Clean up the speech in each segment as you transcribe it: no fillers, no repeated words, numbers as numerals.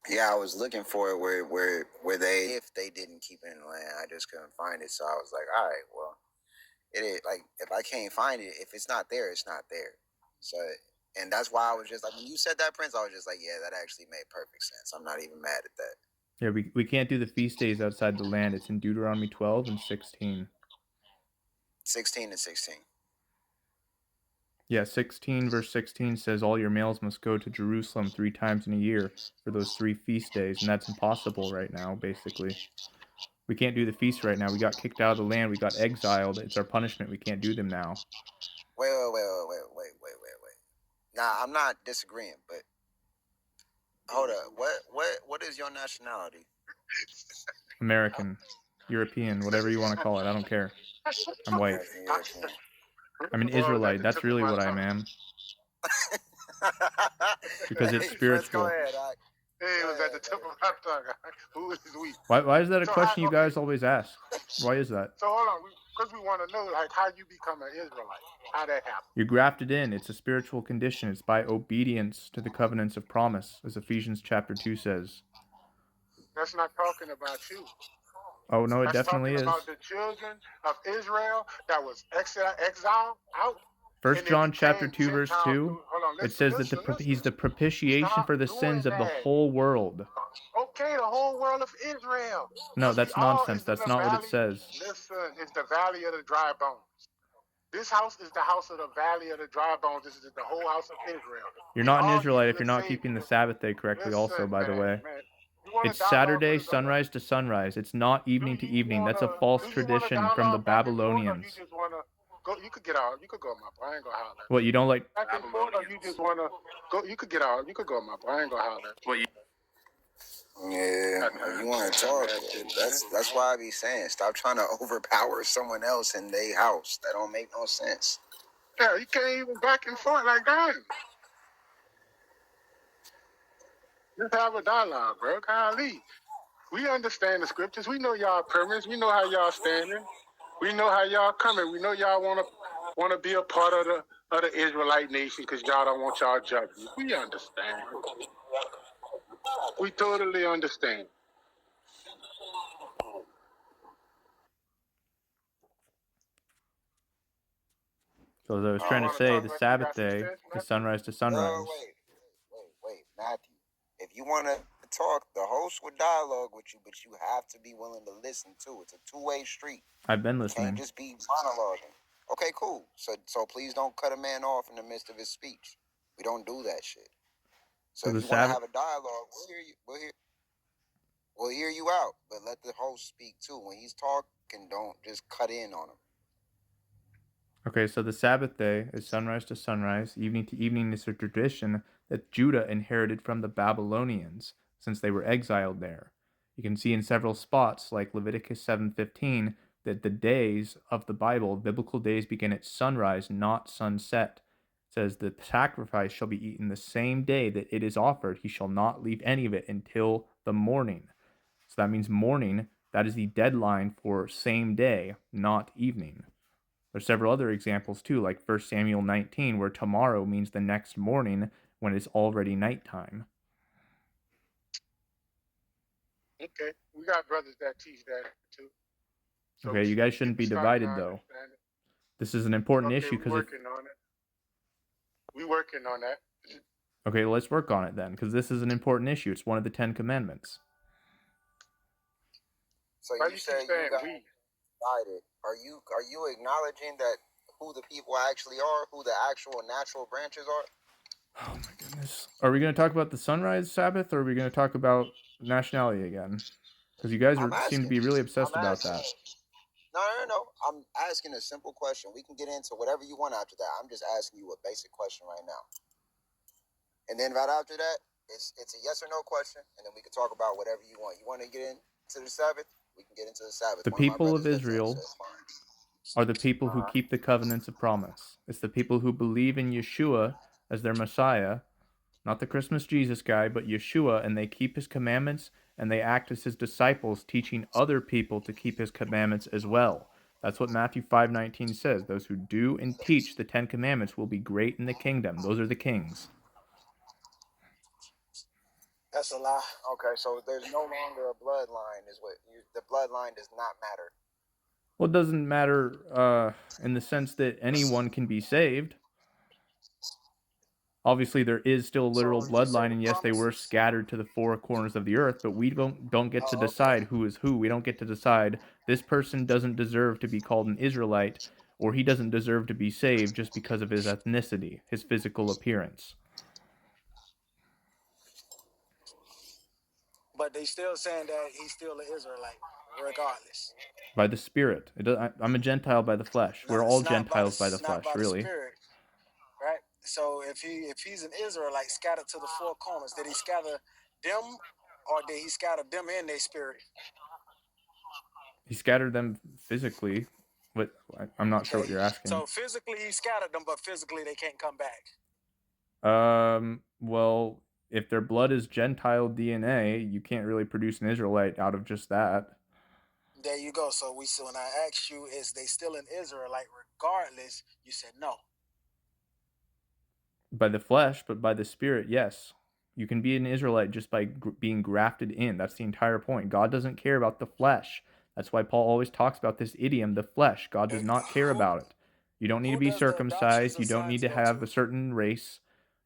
Yeah, I was looking for it where they, if they didn't keep it in the land, I just couldn't find it. So I was like, all right, well, it is like if I can't find it, if it's not there, it's not there. So, and that's why I was just like, when you said that, Prince, I was just like, yeah, that actually made perfect sense. I'm not even mad at that. Yeah, we can't do the feast days outside the land. It's in Deuteronomy 12 and 16. 16 and 16. Yeah, 16 verse 16 says all your males must go to Jerusalem 3 times in a year for those 3 feast days, and that's impossible right now, basically. We can't do the feast right now. We got kicked out of the land. We got exiled. It's our punishment. We can't do them now. Wait. Nah, I'm not disagreeing, but hold up. What is your nationality? American, European, whatever you want to call it. I don't care. I'm white. European. I'm an Israelite. That's really what I am. Because it's spiritual. Go ahead. It was at the tip of my tongue. Who is we? Why is that a question you guys always ask? Why is that? So hold on, because we want to know like how you become an Israelite, how that happened. You're grafted in. It's a spiritual condition. It's by obedience to the covenants of promise, as Ephesians chapter 2 says. That's not talking about you. Oh, no, it That's definitely talking is. about the children of Israel that was exiled out. 1 John chapter 2 verse 2, it says that he's the propitiation for the sins of the whole world. Okay, the whole world of Israel. No, that's nonsense. That's not what it says. Listen, it's the valley of the dry bones. This house is the house of the valley of the dry bones. This is the whole house of Israel. You're not an Israelite if you're not keeping the Sabbath day correctly also, by the way. It's Saturday, sunrise to sunrise. It's not evening to evening. That's a false tradition from the Babylonians. You could get out. You could go, my boy. I ain't gonna holler. What, you don't like? Back and forth, or you just wanna go? You could get out. You could go, my boy. I ain't gonna holler. Yeah, if you want to talk, that's why I be saying, stop trying to overpower someone else in their house. That don't make no sense. Yeah, you can't even back and forth like that. Just have a dialogue, bro. Golly. We understand the scriptures. We know y'all premise. We know how y'all standing. We know how y'all coming. We know y'all wanna be a part of the Israelite nation because y'all don't want y'all judgment. We understand. We totally understand. So as I was trying to say, the Sabbath day is sunrise to sunrise. Wait, Matthew. If you want to talk, the host would dialogue with you, but you have to be willing to listen too. It's a two-way street. I've been You listening. can't just be monologuing. Okay, cool. So please don't cut a man off in the midst of his speech. We don't do that shit. So if you want to have a dialogue, we'll hear you. We'll hear you out, but let the host speak too. When he's talking, don't just cut in on him. Okay, so the Sabbath day is sunrise to sunrise. Evening to evening is a tradition that Judah inherited from the Babylonians, since they were exiled there. You can see in several spots, like Leviticus 7:15, that the days of the Bible, biblical days, begin at sunrise, not sunset. It says the sacrifice shall be eaten the same day that it is offered. He shall not leave any of it until the morning. So that means morning. That is the deadline for same day, not evening. There's several other examples too, like 1 Samuel 19, where tomorrow means the next morning when it's already nighttime. Okay, we got brothers that teach that too. So okay, you guys shouldn't be divided though. This is an important issue because we're working on that. Okay, well, let's work on it then, because this is an important issue. It's one of the 10 Commandments. So you say you got divided. Are you acknowledging that who the people actually are, who the actual natural branches are? Oh my goodness. Are we going to talk about the sunrise Sabbath, or are we going to talk about nationality again? Because you guys seem to be really obsessed about that. No. I'm asking a simple question. We can get into whatever you want after that. I'm just asking you a basic question right now. And then right after that, it's a yes or no question, and then we can talk about whatever you want. You want to get into the Sabbath? We can get into the Sabbath. The people of Israel are the people who keep the covenants of promise. It's the people who believe in Yeshua as their Messiah, not the Christmas Jesus guy, but Yeshua, and they keep his commandments, and they act as his disciples, teaching other people to keep his commandments as well. That's what Matthew 5:19 says. Those who do and teach the 10 Commandments will be great in the kingdom. Those are the kings. That's a lie. Okay, so there's no longer a bloodline, is what the bloodline does not matter. Well, it doesn't matter in the sense that anyone can be saved. Obviously, there is still a literal So you say bloodline, the and yes, they were promises. scattered to the four corners of the earth, but we don't get to Oh, okay. decide who is who. We don't get to decide this person doesn't deserve to be called an Israelite, or he doesn't deserve to be saved just because of his ethnicity, his physical appearance. But they still saying that he's still an Israelite, regardless. By the Spirit. I'm a Gentile by the flesh. No, We're all it's Gentiles by the not flesh, by the really. spirit, right? So if he's an Israelite scattered to the four corners, did he scatter them, or did he scatter them in their spirit? He scattered them physically. But I'm not sure what Okay, you're asking. so physically he scattered them, but physically they can't come back. Well, if their blood is Gentile DNA, you can't really produce an Israelite out of just that. There you go. So when I asked you, is they still an Israelite regardless? You said no. By the flesh, but by the Spirit, yes. You can be an Israelite just by being grafted in. That's the entire point. God doesn't care about the flesh. That's why Paul always talks about this idiom, the flesh. God does not care Who about it. You don't need to who be does the adoptions circumcised. of You don't need sons to go have to? a certain race.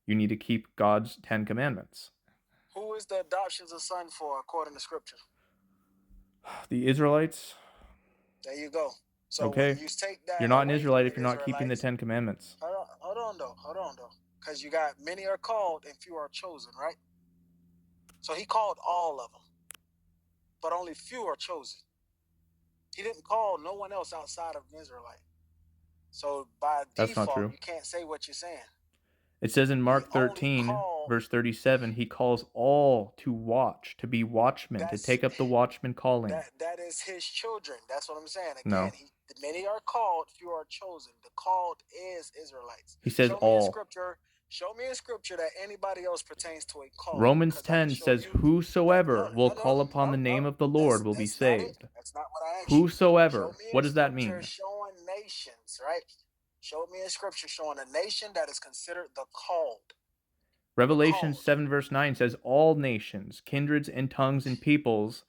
You need to keep God's 10 commandments. Who is the adoptions of son for according to scripture? The Israelites, There you go. So when okay. you take that You're not an away from Israelite the if you're not keeping the Israelites, 10 commandments. hold on though, because you got many are called and few are chosen, right? So he called all of them, but only few are chosen. He didn't call no one else outside of an Israelite. So by That's not default, true. you can't say what you're saying. It says in He Mark only 13, called. verse 37, he calls all to watch, to be watchmen, to That's take up the watchman calling. that is his children. That's what I'm saying. Again, No. many are called, few are chosen. The called is Israelites. He says all. Show me in scripture that anybody else pertains to a call, Romans because I can 10 show says, you that whosoever will call upon the name of the Lord will be that's not it. saved. That's not what I asked you. Show Whosoever. me What in does that scripture mean? showing nations, right? Show me in scripture showing a nation that is considered the called. The Revelation called. 7, verse 9 says, all nations, kindreds, and tongues and peoples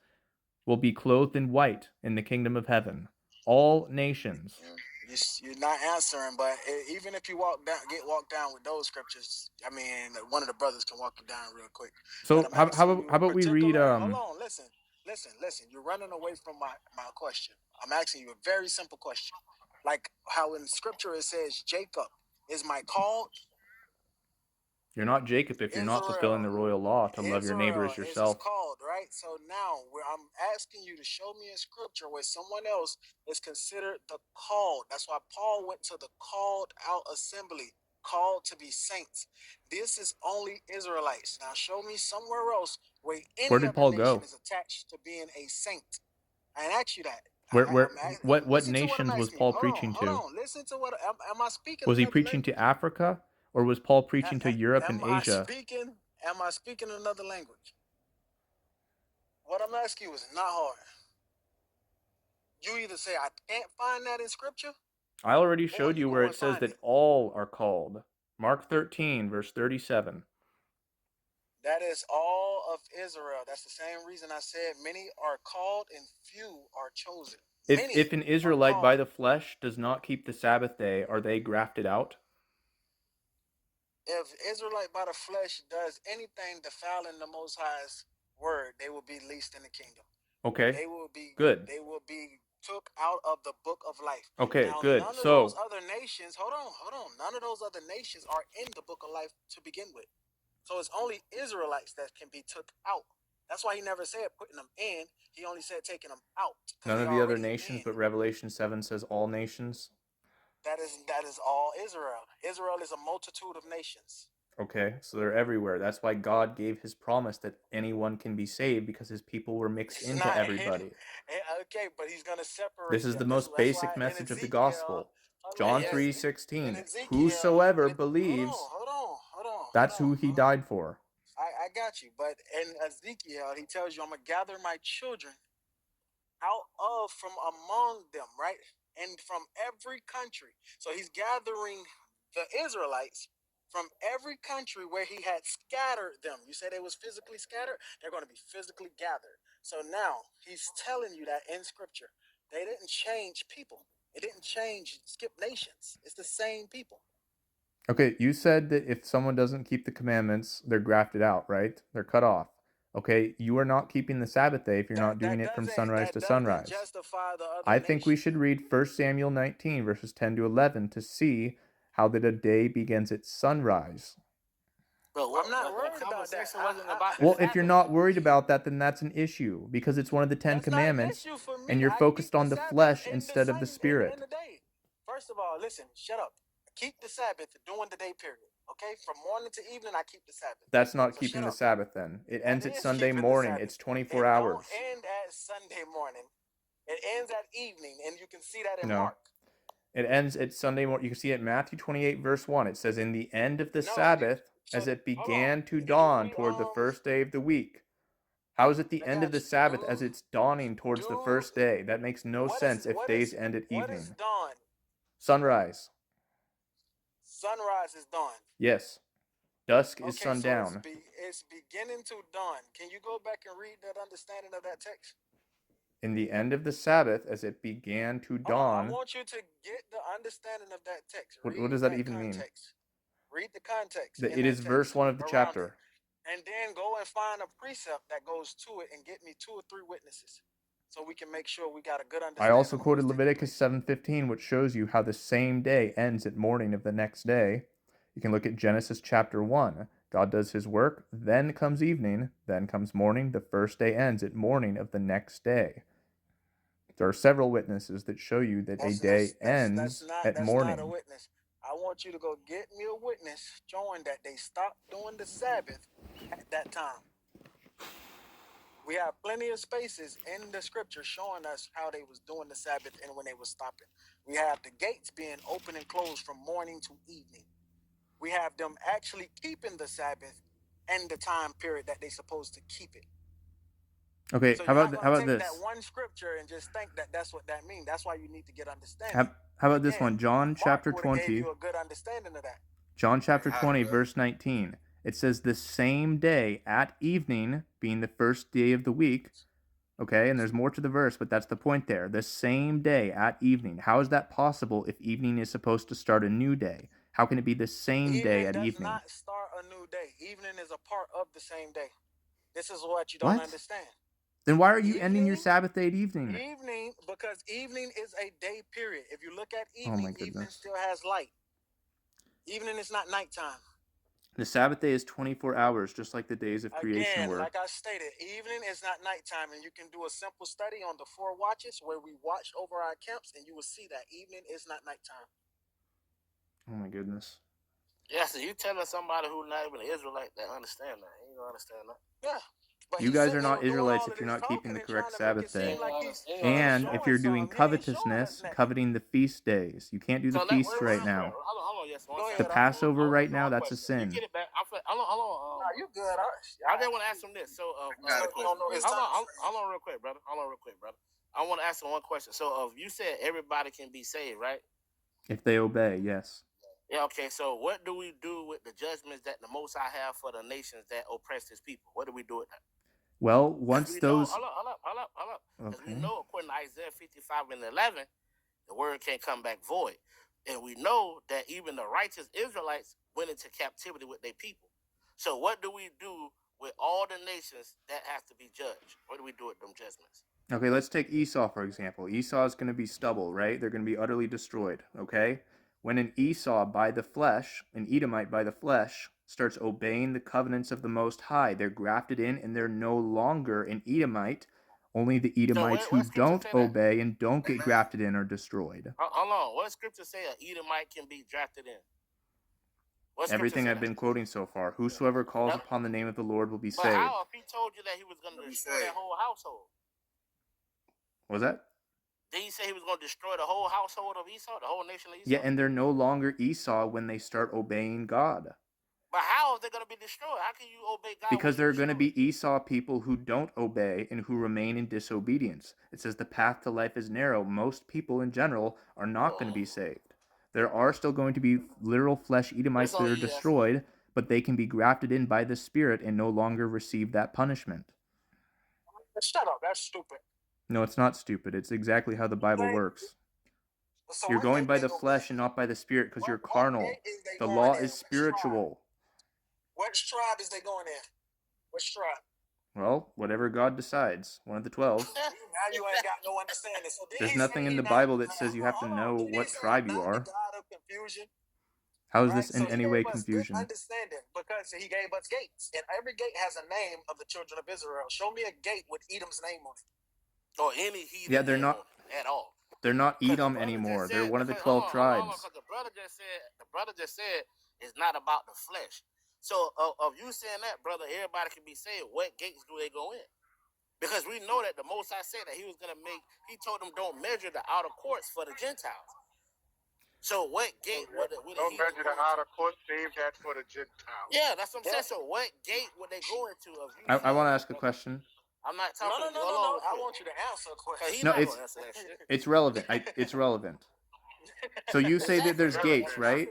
will be clothed in white in the kingdom of heaven. All nations. You're not answering, but even if you get walked down with those scriptures, I mean, one of the brothers can walk you down real quick. But So I'm how, asking how, you how a about we read particular. Hold on, listen. You're running away from my question. I'm asking you a very simple question, like how in scripture it says, "Jacob is my called." You're not Jacob if you're not fulfilling Israel the royal law to love your neighbor Israel as is his yourself. called, right? So now where I'm asking you to show me in scripture where someone else is considered the called. That's why Paul went to the called out assembly, called to be saints. This is only Israelites. Now show me somewhere else where Where any did other Paul nation go? is attached to being a saint. I ain't asked you that. What Listen to what I'm nations was asking you. Paul preaching Hold to? on. Listen to what am I speaking Was he another preaching language? to Africa, or was Paul preaching to Europe and Am I Asia? speaking? Am I speaking another language? What I'm asking you is not hard. You either say I can't find that in scripture, I already or showed you you where go it and says find that it. all are called. Mark 13, verse 37. That is all of Israel. That's the same reason I said many are called and few are chosen. If Many an are Israelite by called. the flesh does not keep the Sabbath day, are they grafted out? If Israelite by the flesh does anything defiling the Most High's word, they will be least in the kingdom. Okay, They will be good. took out of the book of life. Okay, Now, good. none of those So, other nations, hold on. None of those other nations are in the book of life to begin with. So it's only Israelites that can be took out. That's why he never said putting them in. He only said taking them out because none they of the other already nations, in. but Revelation 7 says all nations. That is all Israel. Israel is a multitude of nations. Okay, so they're everywhere. That's why God gave his promise that anyone can be saved because his people were mixed He's into not everybody. okay, but he's gonna This separate is them. the most That's why basic in message of the Ezekiel, gospel. John yes, in 3:16. Ezekiel, he Whosoever went. believes, Hold that's on. who he died for. I got you, but in Ezekiel, he tells you, "I'm gonna gather my children out of from among them, right, and from every country." So he's gathering the Israelites from every country where he had scattered them. You say they was physically scattered, they're going to be physically gathered. So now he's telling you that in scripture, they didn't change people. It didn't change, skip nations. It's the same people. Okay, you said that if someone doesn't keep the commandments, they're grafted out, right? They're cut off. Okay, you are not keeping the Sabbath day if you're not doing it from sunrise to sunrise. Justify the other I think we nations. should read 1 Samuel 19, verses 10 to 11 to see how that a day begins at sunrise. But I'm not worried about that. Well, if you're not worried about that, then that's an issue because it's one of the 10 That's not an commandments issue for me. and you're I focused keep on the Sabbath flesh in instead of the spirit. in the day. First of all, listen, shut up. Keep the Sabbath during the day period. Okay? From morning to evening, I keep the Sabbath. That's not So keeping shut the up. Sabbath then. It That ends at is Sunday keeping the morning. Sabbath. It's 24 It hours. don't end at Sunday morning. It ends at evening, and you can see that in No. Mark. It ends at Sunday morning. You can see it in Matthew 28, verse 1. It says, in the end of the No, Sabbath, so as it hold on. began to Can you dawn read toward the first day of the week. How is it the I end of got the you. Sabbath as it's dawning towards the first day? That makes no sense if days end at what is evening. dawn? Sunrise. Sunrise is dawn. Yes. Dusk is Okay, so sundown. it's beginning to dawn. Can you go back and read that understanding of that text? In the end of the Sabbath, as it began to Hold on, I dawn. want you to get the understanding of that text. What Read does that that even mean? context. Read the context That in it that is verse text 1 of the around it. chapter. And then go and find a precept that goes to it and get me 2 or 3 witnesses so we can make sure we got a good I understanding also of quoted what's taking Leviticus place. 7:15, which shows you how the same day ends at morning of the next day. You can look at Genesis chapter 1. God does his work, then comes evening, then comes morning. The first day ends at morning of the next day. There are several witnesses that show you that a day ends at That's not a morning. witness. I want you to go get me a witness showing that they stopped doing the Sabbath at that time. We have plenty of spaces in the scripture showing us how they was doing the Sabbath and when they was stopping. We have the gates being open and closed from morning to evening. We have them actually keeping the Sabbath and the time period that they supposed to keep it. Okay, So how you're not about going to take that this? one scripture and just think that that's what that means. That's why you need to get understanding. How about this Again, one? John Mark chapter would have gave 20. you a good understanding of that. John chapter 20, verse 19. It says, the same day at evening, being the first day of the week. Okay, and there's more to the verse, but that's the point there. The same day at evening. How is that possible if evening is supposed to start a new day? How can it be the same day Evening at does evening? not start a new day. Evening is a part of the same day. This is what you don't What? understand. Then why are you ending your Sabbath day at evening? Evening, because evening is a day period. If you look at Oh my evening, evening goodness. still has light. Evening is not nighttime. The Sabbath day is 24 hours, just like the days of creation Again, were. like I stated, evening is not nighttime, and you can do a simple study on the 4 watches where we watch over our camps, and you will see that evening is not nighttime. Oh my goodness. Yeah, so you telling somebody who's not even an Israelite that understand that. You don't understand that. Yeah. But You guys are not Israelites if you're not keeping the correct Sabbath day. And if you're doing covetousness, coveting the feast days. You can't do the feasts right now. Hold on, yes. The Passover right now, that's a sin. You get it back. Hold on. Nah, you good. I just want to ask him this. So, hold on real quick, brother. I want to ask him one question. So, you said everybody can be saved, right? If they obey, yes. Yeah, okay. So, what do we do with the judgments that the Most High have for the nations that oppress His people? What do we do with that? Well, once those... Hold up. Because we know, according to Isaiah 55 and 11, the word can't come back void. And we know that even the righteous Israelites went into captivity with their people. So what do we do with all the nations that have to be judged? What do we do with them judgments? Okay, let's take Esau, for example. Esau is going to be stubble, right? They're going to be utterly destroyed, okay? When an Esau by the flesh, an Edomite by the flesh, starts obeying the covenants of the Most High, they're grafted in and they're no longer an Edomite. Only the Edomites who don't obey and don't get grafted in are destroyed. Hold on. What scripture say an Edomite can be drafted in? Everything I've been quoting so far. Whosoever calls upon the name of the Lord will be saved. But how if he told you that he was going to destroy that whole household? What was that? Did he say he was going to destroy the whole household of Esau, the whole nation of Esau? Yeah, and they're no longer Esau when they start obeying God. But how is they going to be destroyed? How can you obey God? Because there are going to be Esau people who don't obey and who remain in disobedience. It says the path to life is narrow. Most people in general are not going to be saved. There are still going to be literal flesh Edomites that are destroyed, but they can be grafted in by the Spirit and no longer receive that punishment. Shut up. That's stupid. No, it's not stupid. It's exactly how the Bible works. So You're going by the flesh and not by the Spirit because you're carnal. The law is spiritual. Which tribe is they going in? Which tribe? Well, whatever God decides. One of the 12. Now you ain't got no understanding. So There's nothing in the Bible that says you have to know what tribe you are. God of confusion. How is this in any way confusion? Understanding because he gave us gates, and every gate has a name of the children of Israel. Show me a gate with Edom's name on it, or any heathen. Yeah, they're not at all. They're not Edom anymore. They're one of the 12 tribes. The brother just said it's not about the flesh. So of you saying that, brother, everybody can be saying, what gates do they go in? Because we know that the Most High said that he was going to he told them don't measure the outer courts for the Gentiles. So what gate would don't measure the outer court, save that for the Gentiles. Yeah, that's what I'm saying. So what gate would they go into? I want to ask a question. I'm not talking. No. I want you to answer a question. No, it's relevant. It's relevant. So you say that there's gates, right?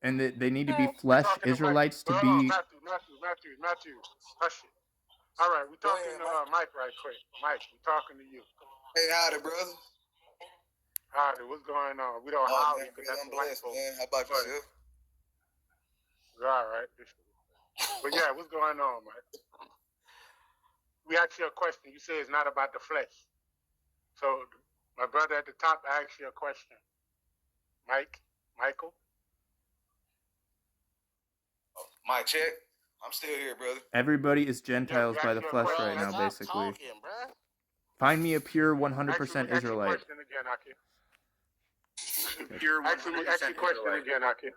And that they need to be flesh Israelites to be. Matthew. Hush it. All right, we're talking to Mike right quick. Mike, we're talking to you. Hey, howdy, brother. Howdy, what's going on? We don't howdy because that's blessed, man. How about yourself? All right. But yeah, what's going on, Mike? We asked you a question. You say it's not about the flesh. So my brother at the top asked you a question. Michael? Mike, check. I'm still here, brother. Everybody is Gentiles by the flesh right now, basically. Find me a pure 100% Israelite. Pure 100% Israelite.